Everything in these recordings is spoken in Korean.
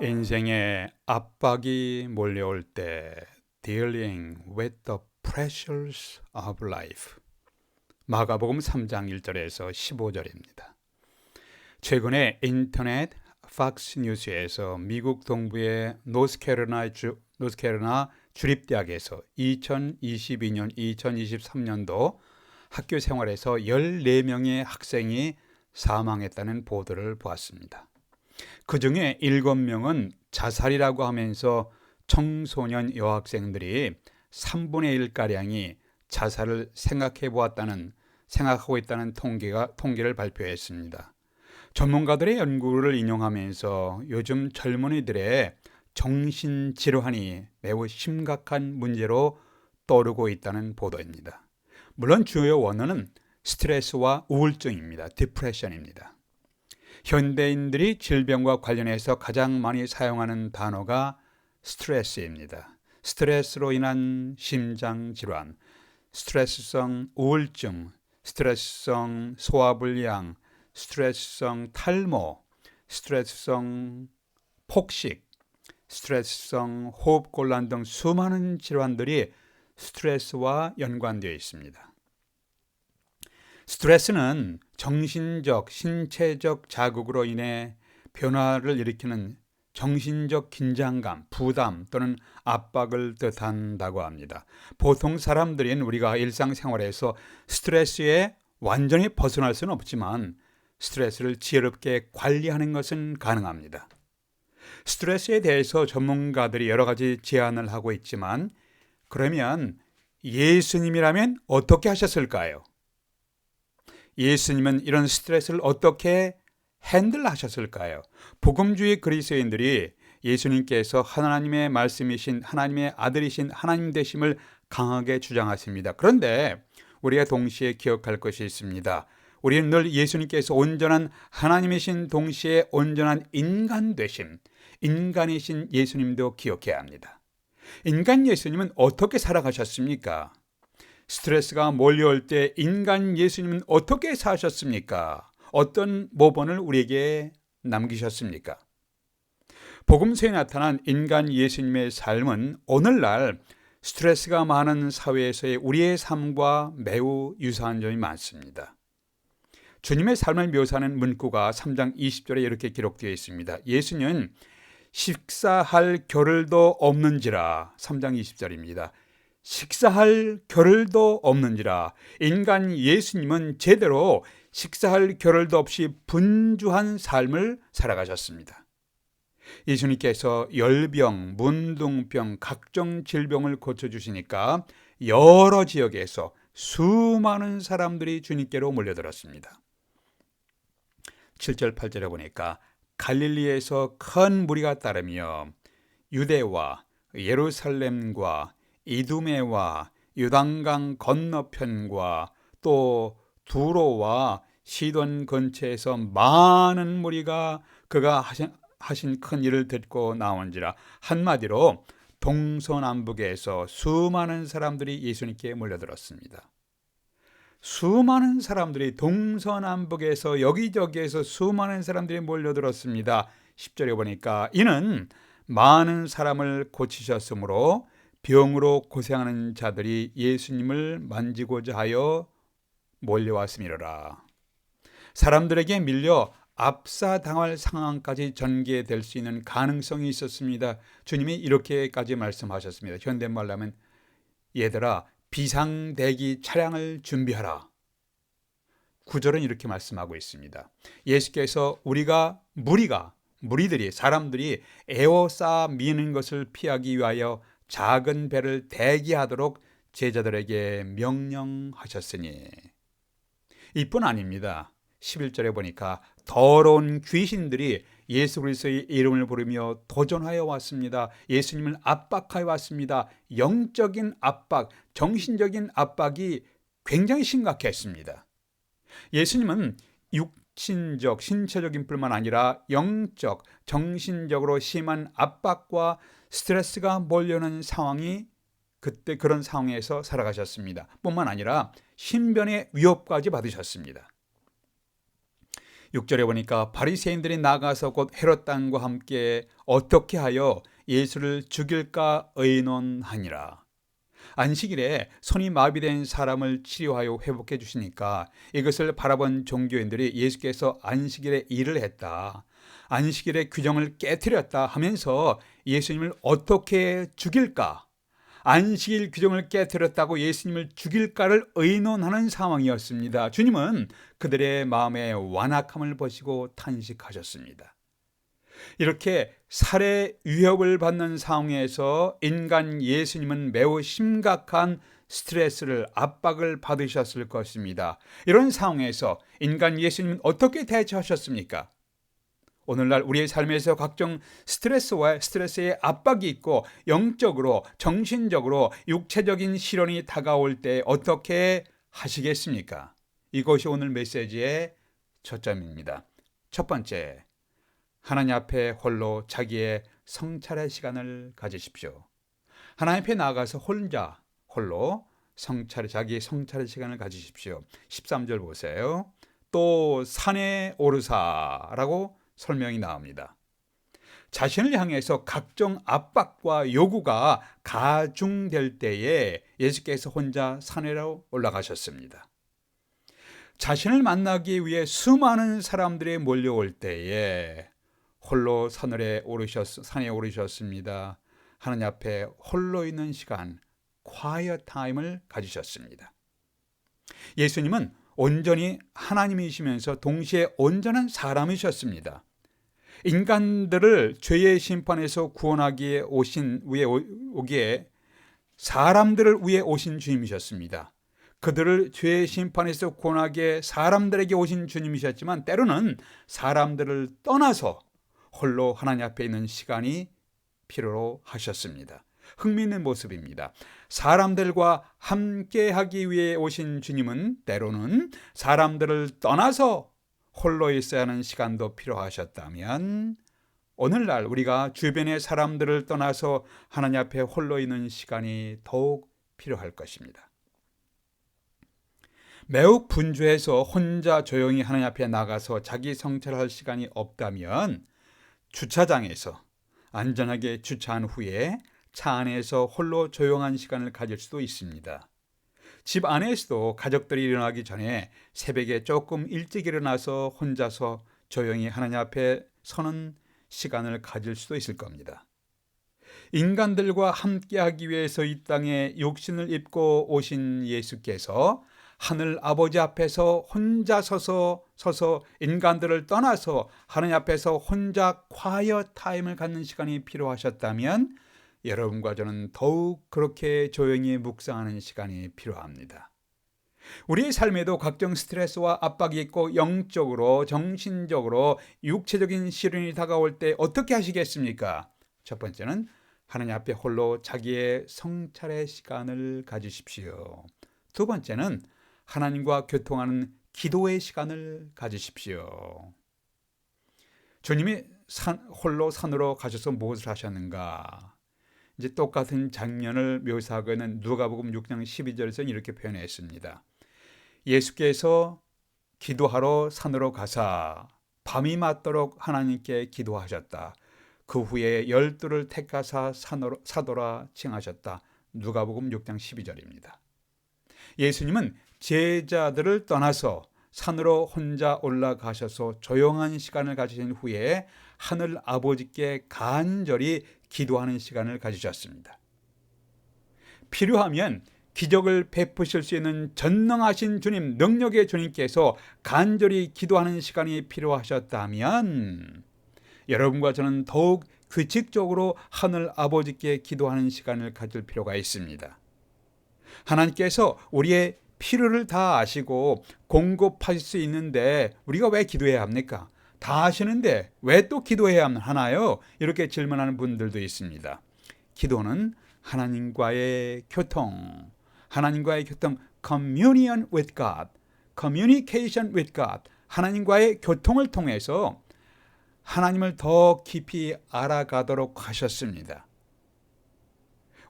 인생에 압박이 몰려올 때 Dealing with the pressures of life. 마가복음 3장 1절에서 15절입니다. 최근에 인터넷 팍스 뉴스에서 미국 동부의 노스캐롤라이나 주립대학에서 2022년, 2023년도 학교 생활에서 14명의 학생이 사망했다는 보도를 보았습니다. 그 중에 7명은 자살이라고 하면서 청소년 여학생들이 3분의 1가량이 자살을 생각하고 있다는 통계를 발표했습니다. 전문가들의 연구를 인용하면서 요즘 젊은이들의 정신질환이 매우 심각한 문제로 떠오르고 있다는 보도입니다. 물론 주요 원인은 스트레스와 우울증입니다. 디프레션입니다. 현대인들이 질병과 관련해서 가장 많이 사용하는 단어가 스트레스입니다. 스트레스로 인한 심장질환, 스트레스성 우울증, 스트레스성 소화불량, 스트레스성 탈모, 스트레스성 폭식, 스트레스성 호흡곤란 등 수많은 질환들이 스트레스와 연관되어 있습니다. 스트레스는 정신적, 신체적 자극으로 인해 변화를 일으키는 정신적 긴장감, 부담 또는 압박을 뜻한다고 합니다. 보통 사람들인 우리가 일상생활에서 스트레스에 완전히 벗어날 수는 없지만 스트레스를 지혜롭게 관리하는 것은 가능합니다. 스트레스에 대해서 전문가들이 여러 가지 제안을 하고 있지만 그러면 예수님이라면 어떻게 하셨을까요? 예수님은 이런 스트레스를 어떻게 핸들하셨을까요? 복음주의 그리스도인들이 예수님께서 하나님의 말씀이신 하나님의 아들이신 하나님 되심을 강하게 주장하십니다. 그런데 우리가 동시에 기억할 것이 있습니다. 우리는 늘 예수님께서 온전한 하나님이신 동시에 온전한 인간 되심, 인간이신 예수님도 기억해야 합니다. 인간 예수님은 어떻게 살아가셨습니까? 스트레스가 몰려올 때 인간 예수님은 어떻게 사셨습니까? 어떤 모범을 우리에게 남기셨습니까? 복음서에 나타난 인간 예수님의 삶은 오늘날 스트레스가 많은 사회에서의 우리의 삶과 매우 유사한 점이 많습니다. 주님의 삶을 묘사하는 문구가 3장 20절에 이렇게 기록되어 있습니다. 예수는 식사할 겨를도 없는지라. 3장 20절입니다. 식사할 겨를도 없는지라. 인간 예수님은 제대로 식사할 겨를도 없이 분주한 삶을 살아가셨습니다. 예수님께서 열병, 문둥병, 각종 질병을 고쳐주시니까 여러 지역에서 수많은 사람들이 주님께로 몰려들었습니다. 7절, 8절에 보니까 갈릴리에서 큰 무리가 따르며 유대와 예루살렘과 이두메와 요단강 건너편과 또 두로와 시돈 근처에서 많은 무리가 그가 하신 큰 일을 듣고 나온지라. 한마디로 동서남북에서 수많은 사람들이 예수님께 몰려들었습니다. 수많은 사람들이 동서남북에서 여기저기에서 수많은 사람들이 몰려들었습니다. 10절에 보니까 이는 많은 사람을 고치셨으므로 병으로 고생하는 자들이 예수님을 만지고자 하여 몰려왔음이로라. 사람들에게 밀려 압사당할 상황까지 전개될 수 있는 가능성이 있었습니다. 주님이 이렇게까지 말씀하셨습니다. 현대말로 하면 얘들아 비상대기 차량을 준비하라. 9절은 이렇게 말씀하고 있습니다. 예수께서 무리들이 사람들이 에워싸 미는 것을 피하기 위하여 작은 배를 대기하도록 제자들에게 명령하셨으니. 이뿐 아닙니다. 11절에 보니까 더러운 귀신들이 예수 그리스도의 이름을 부르며 도전하여 왔습니다. 예수님을 압박하여 왔습니다. 영적인 압박, 정신적인 압박이 굉장히 심각했습니다. 예수님은 육신적, 신체적인 뿐만 아니라 영적, 정신적으로 심한 압박과 스트레스가 몰려오는 상황이 그때 그런 상황에서 살아가셨습니다. 뿐만 아니라 신변의 위협까지 받으셨습니다. 6절에 보니까 바리새인들이 나가서 곧 헤롯 당과 함께 어떻게 하여 예수를 죽일까 의논하니라. 안식일에 손이 마비된 사람을 치료하여 회복해 주시니까 이것을 바라본 종교인들이 예수께서 안식일에 일을 했다, 안식일의 규정을 깨뜨렸다 하면서 예수님을 어떻게 죽일까, 안식일 규정을 깨뜨렸다고 예수님을 죽일까를 의논하는 상황이었습니다. 주님은 그들의 마음의 완악함을 보시고 탄식하셨습니다. 이렇게 살해 위협을 받는 상황에서 인간 예수님은 매우 심각한 스트레스를, 압박을 받으셨을 것입니다. 이런 상황에서 인간 예수님은 어떻게 대처하셨습니까? 오늘날 우리의 삶에서 각종 스트레스의 압박이 있고 영적으로, 정신적으로, 육체적인 시련이 다가올 때 어떻게 하시겠습니까? 이것이 오늘 메시지의 초점입니다. 첫 번째, 하나님 앞에 홀로 자기의 성찰의 시간을 가지십시오. 하나님 앞에 나아가서 홀로 자기의 성찰의 시간을 가지십시오. 13절 보세요. 또 산에 오르사라고 설명이 나옵니다. 자신을 향해서 각종 압박과 요구가 가중될 때에 예수께서 혼자 산에로 올라가셨습니다. 자신을 만나기 위해 수많은 사람들이 몰려올 때에 홀로 산에 오르셨습니다. 하나님 앞에 홀로 있는 시간, quiet time을 가지셨습니다. 예수님은 온전히 하나님이시면서 동시에 온전한 사람이셨습니다. 인간들을 죄의 심판에서 구원하기에 오기에 사람들을 위해 오신 주님이셨습니다. 그들을 죄의 심판에서 구원하기에 사람들에게 오신 주님이셨지만 때로는 사람들을 떠나서 홀로 하나님 앞에 있는 시간이 필요로 하셨습니다. 흥미있는 모습입니다. 사람들과 함께 하기 위해 오신 주님은 때로는 사람들을 떠나서 홀로 있어야 하는 시간도 필요하셨다면 오늘날 우리가 주변의 사람들을 떠나서 하나님 앞에 홀로 있는 시간이 더욱 필요할 것입니다. 매우 분주해서 혼자 조용히 하나님 앞에 나가서 자기 성찰할 시간이 없다면 주차장에서 안전하게 주차한 후에 차 안에서 홀로 조용한 시간을 가질 수도 있습니다. 집 안에서도 가족들이 일어나기 전에 새벽에 조금 일찍 일어나서 혼자서 조용히 하나님 앞에 서는 시간을 가질 수도 있을 겁니다. 인간들과 함께하기 위해서 이 땅에 육신을 입고 오신 예수께서 하늘 아버지 앞에서 혼자 서서 인간들을 떠나서 하나님 앞에서 혼자 quiet 타임을 갖는 시간이 필요하셨다면 여러분과 저는 더욱 그렇게 조용히 묵상하는 시간이 필요합니다. 우리의 삶에도 각종 스트레스와 압박이 있고 영적으로, 정신적으로, 육체적인 시련이 다가올 때 어떻게 하시겠습니까? 첫 번째는 하나님 앞에 홀로 자기의 성찰의 시간을 가지십시오. 두 번째는 하나님과 교통하는 기도의 시간을 가지십시오. 주님이 홀로 산으로 가셔서 무엇을 하셨는가? 이제 똑같은 장면을 묘사하고 있는 누가복음 6장 12절에서는 이렇게 표현했습니다. 예수께서 기도하러 산으로 가사 밤이 맞도록 하나님께 기도하셨다. 그 후에 12를 택하사 사도라 칭하셨다. 누가복음 6장 12절입니다. 예수님은 제자들을 떠나서 산으로 혼자 올라가셔서 조용한 시간을 가지신 후에 하늘 아버지께 간절히 기도하는 시간을 가지셨습니다. 필요하면 기적을 베푸실 수 있는 전능하신 주님, 능력의 주님께서 간절히 기도하는 시간이 필요하셨다면 여러분과 저는 더욱 규칙적으로 하늘 아버지께 기도하는 시간을 가질 필요가 있습니다. 하나님께서 우리의 필요를 다 아시고 공급하실 수 있는데 우리가 왜 기도해야 합니까? 다 아시는데 왜 또 기도해야 하나요? 이렇게 질문하는 분들도 있습니다. 기도는 하나님과의 교통, communion with God, communication with God, 하나님과의 교통을 통해서 하나님을 더 깊이 알아가도록 하셨습니다.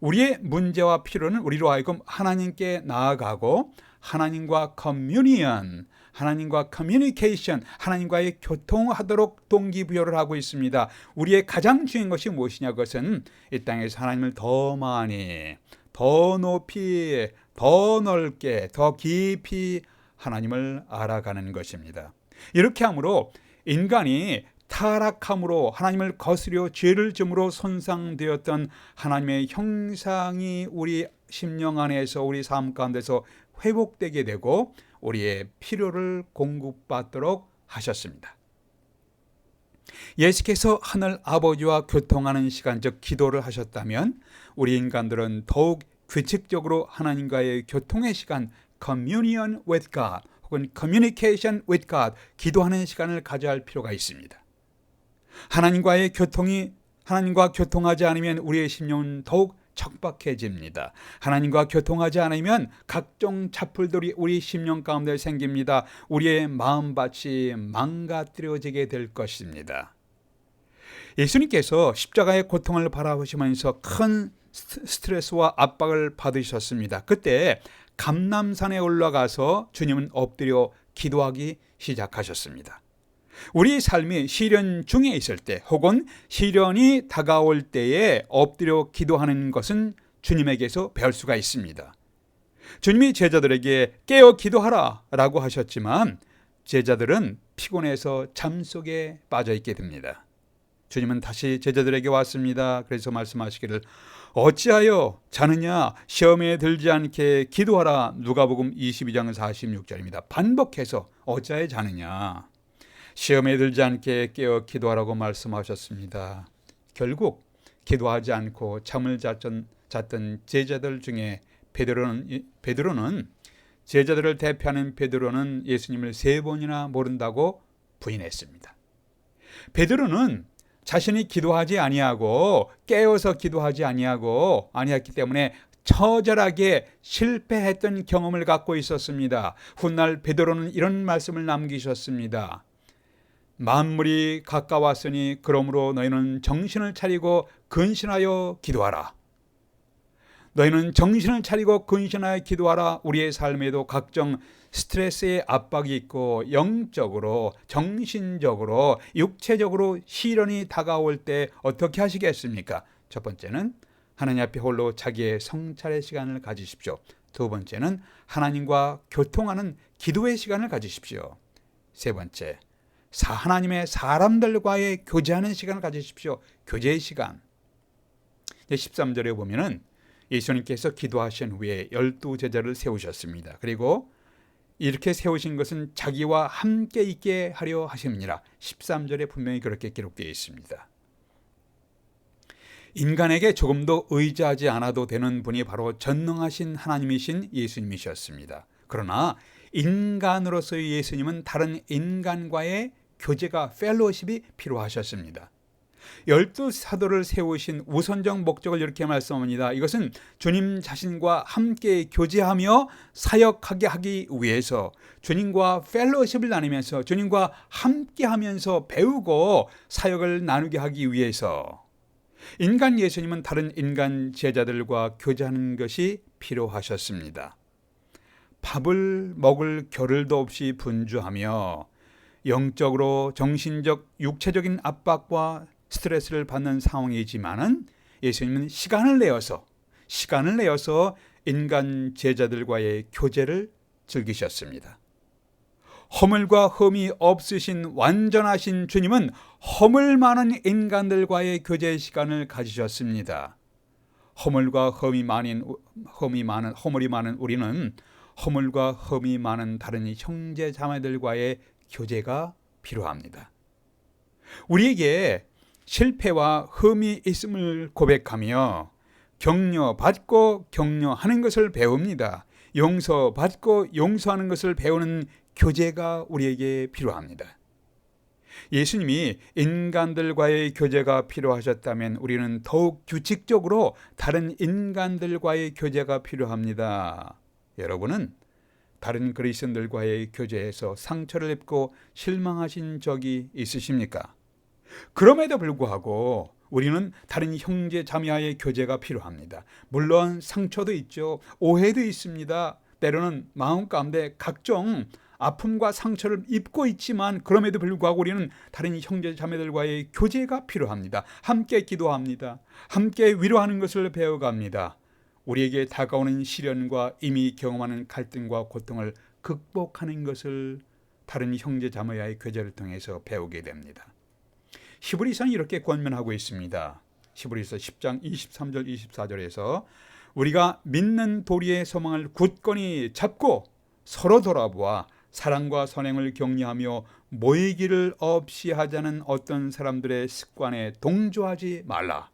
우리의 문제와 필요는 우리로 하여금 하나님께 나아가고 하나님과 커뮤니언, 하나님과 커뮤니케이션, 하나님과의 교통하도록 동기부여를 하고 있습니다. 우리의 가장 중요한 것이 무엇이냐? 그것은 이 땅에서 하나님을 더 많이, 더 높이, 더 넓게, 더 깊이 하나님을 알아가는 것입니다. 이렇게 함으로 인간이 타락함으로 하나님을 거스려 죄를 점으로 손상되었던 하나님의 형상이 우리 심령 안에서, 우리 삶 가운데서 회복되게 되고 우리의 필요를 공급받도록 하셨습니다. 예수께서 하늘 아버지와 교통하는 시간, 즉 기도를 하셨다면 우리 인간들은 더욱 규칙적으로 하나님과의 교통의 시간, communion with God 혹은 communication with God, 기도하는 시간을 가져야 할 필요가 있습니다. 하나님과 교통하지 않으면 우리의 심령은 더욱 척박해집니다. 하나님과 교통하지 않으면 각종 잡풀들이 우리 심령 가운데 생깁니다. 우리의 마음밭이 망가뜨려지게 될 것입니다. 예수님께서 십자가의 고통을 바라보시면서 큰 스트레스와 압박을 받으셨습니다. 그때 감람산에 올라가서 주님은 엎드려 기도하기 시작하셨습니다. 우리 삶이 시련 중에 있을 때 혹은 시련이 다가올 때에 엎드려 기도하는 것은 주님에게서 배울 수가 있습니다. 주님이 제자들에게 깨어 기도하라 라고 하셨지만 제자들은 피곤해서 잠속에 빠져 있게 됩니다. 주님은 다시 제자들에게 왔습니다. 그래서 말씀하시기를 어찌하여 자느냐, 시험에 들지 않게 기도하라. 누가복음 22장 46절입니다. 반복해서 어찌하여 자느냐, 시험에 들지 않게 깨어 기도하라고 말씀하셨습니다. 결국 기도하지 않고 잠을 잤던 제자들 중에 베드로는 제자들을 대표하는 베드로는 예수님을 3번이나 모른다고 부인했습니다. 베드로는 자신이 기도하지 아니하고 깨어서 기도하지 아니했기 때문에 처절하게 실패했던 경험을 갖고 있었습니다. 훗날 베드로는 이런 말씀을 남기셨습니다. 만물이 가까웠으니 그러므로 너희는 정신을 차리고 근신하여 기도하라. 너희는 정신을 차리고 근신하여 기도하라. 우리의 삶에도 각종 스트레스의 압박이 있고 영적으로, 정신적으로, 육체적으로 시련이 다가올 때 어떻게 하시겠습니까? 첫 번째는 하나님 앞에 홀로 자기의 성찰의 시간을 가지십시오. 두 번째는 하나님과 교통하는 기도의 시간을 가지십시오. 세 번째, 하나님의 사람들과의 교제하는 시간을 가지십시오. 교제의 시간. 13절에 보면은 예수님께서 기도하신 후에 12제자를 세우셨습니다. 그리고 이렇게 세우신 것은 자기와 함께 있게 하려 하심이니라. 13절에 분명히 그렇게 기록되어 있습니다. 인간에게 조금도 의지하지 않아도 되는 분이 바로 전능하신 하나님이신 예수님이셨습니다. 그러나 인간으로서의 예수님은 다른 인간과의 교제가 펠로십이 필요하셨습니다. 12사도를 세우신 우선적 목적을 이렇게 말씀합니다. 이것은 주님 자신과 함께 교제하며 사역하게 하기 위해서, 주님과 펠로십을 나누면서 주님과 함께 하면서 배우고 사역을 나누게 하기 위해서 인간 예수님은 다른 인간 제자들과 교제하는 것이 필요하셨습니다. 밥을 먹을 겨를도 없이 분주하며 영적으로 정신적, 육체적인 압박과 스트레스를 받는 상황이지만은 예수님은 시간을 내어서 인간 제자들과의 교제를 즐기셨습니다. 허물과 흠이 없으신 완전하신 주님은 허물 많은 인간들과의 교제 시간을 가지셨습니다. 허물이 많은 우리는 허물과 흠이 많은 다른 형제 자매들과의 교제가 필요합니다. 우리에게 실패와 흠이 있음을 고백하며 격려받고 격려하는 것을 배웁니다. 용서받고 용서하는 것을 배우는 교제가 우리에게 필요합니다. 예수님이 인간들과의 교제가 필요하셨다면 우리는 더욱 규칙적으로 다른 인간들과의 교제가 필요합니다. 여러분은 다른 그리스도인들과의 교제에서 상처를 입고 실망하신 적이 있으십니까? 그럼에도 불구하고 우리는 다른 형제 자매와의 교제가 필요합니다. 물론 상처도 있죠. 오해도 있습니다. 때로는 마음 가운데 각종 아픔과 상처를 입고 있지만 그럼에도 불구하고 우리는 다른 형제 자매들과의 교제가 필요합니다. 함께 기도합니다. 함께 위로하는 것을 배워갑니다. 우리에게 다가오는 시련과 이미 경험하는 갈등과 고통을 극복하는 것을 다른 형제 자매와의 교제를 통해서 배우게 됩니다. 히브리서는 이렇게 권면하고 있습니다. 히브리서 10장 23절 24절에서 우리가 믿는 도리의 소망을 굳건히 잡고 서로 돌아보아 사랑과 선행을 격려하며 모이기를 없이 하자는 어떤 사람들의 습관에 동조하지 말라.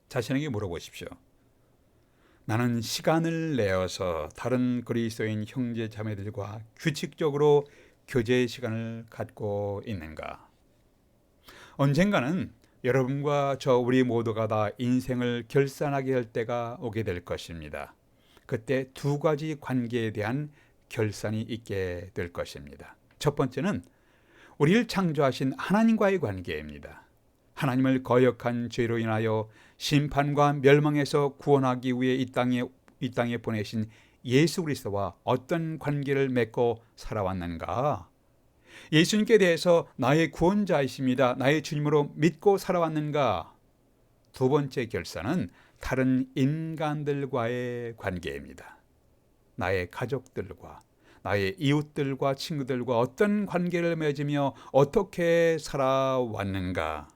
자신에게 물어보십시오. 나는 시간을 내어서 다른 그리스도인 형제 자매들과 규칙적으로 교제 시간을 갖고 있는가? 언젠가는 여러분과 우리 모두가 다 인생을 결산하게 할 때가 오게 될 것입니다. 그때 두 가지 관계에 대한 결산이 있게 될 것입니다. 첫 번째는 우리를 창조하신 하나님과의 관계입니다. 하나님을 거역한 죄로 인하여 심판과 멸망에서 구원하기 위해 이 땅에 보내신 예수 그리스도와 어떤 관계를 맺고 살아왔는가? 예수님께 대해서 나의 구원자이십니다. 나의 주님으로 믿고 살아왔는가? 두 번째 결산은 다른 인간들과의 관계입니다. 나의 가족들과 나의 이웃들과 친구들과 어떤 관계를 맺으며 어떻게 살아왔는가?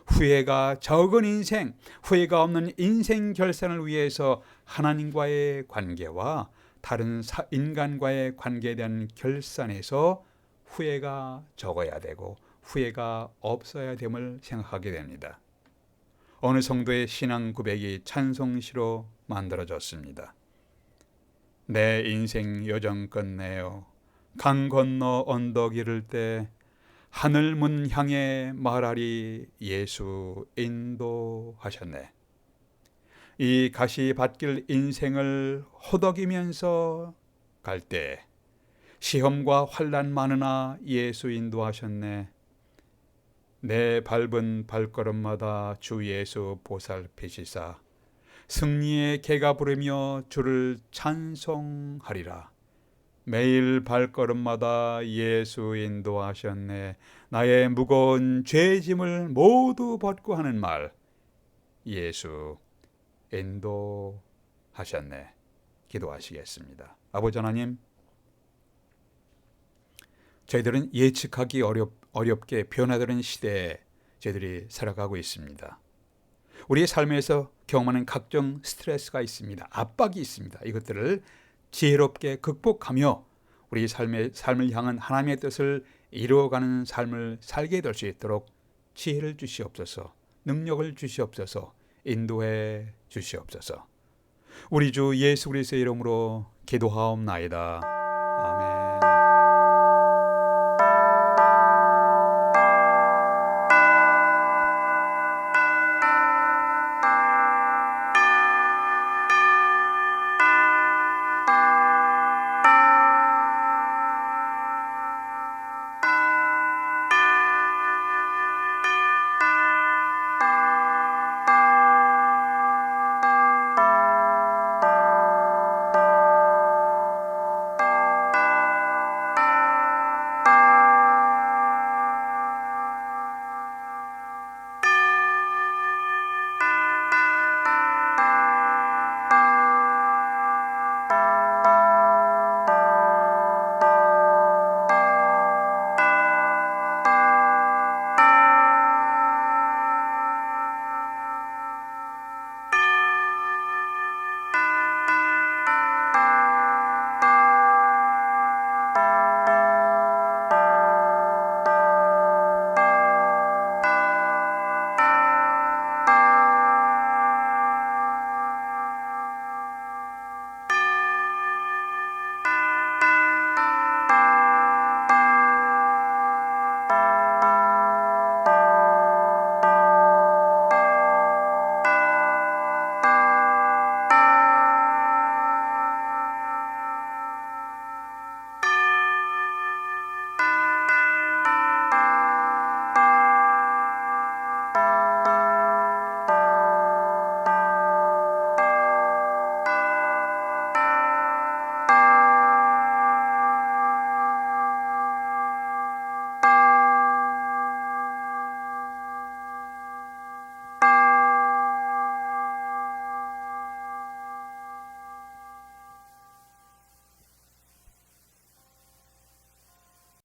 후회가 적은 인생, 후회가 없는 인생 결산을 위해서 하나님과의 관계와 다른 인간과의 관계에 대한 결산에서 후회가 적어야 되고 후회가 없어야 됨을 생각하게 됩니다. 어느 성도의 신앙 고백이 찬송시로 만들어졌습니다. 내 인생 여정 끝내어 강 건너 언덕 이를 때 하늘 문 향해 말하리 예수 인도하셨네. 이 가시밭길 인생을 호덕이면서 갈 때 시험과 환난 많으나 예수 인도하셨네. 내 밟은 발걸음마다 주 예수 보살피시사 승리의 개가 부르며 주를 찬송하리라. 매일 발걸음마다 예수 인도하셨네. 나의 무거운 죄짐을 모두 벗고 하는 말 예수 인도하셨네. 기도하시겠습니다. 아버지 하나님, 저희들은 예측하기 어렵게 변화되는 시대에 저희들이 살아가고 있습니다. 우리의 삶에서 경험하는 각종 스트레스가 있습니다. 압박이 있습니다. 이것들을 지혜롭게 극복하며 우리 삶을 향한 하나님의 뜻을 이루어가는 삶을 살게 될 수 있도록 지혜를 주시옵소서, 능력을 주시옵소서, 인도해 주시옵소서. 우리 주 예수 그리스도의 이름으로 기도하옵나이다.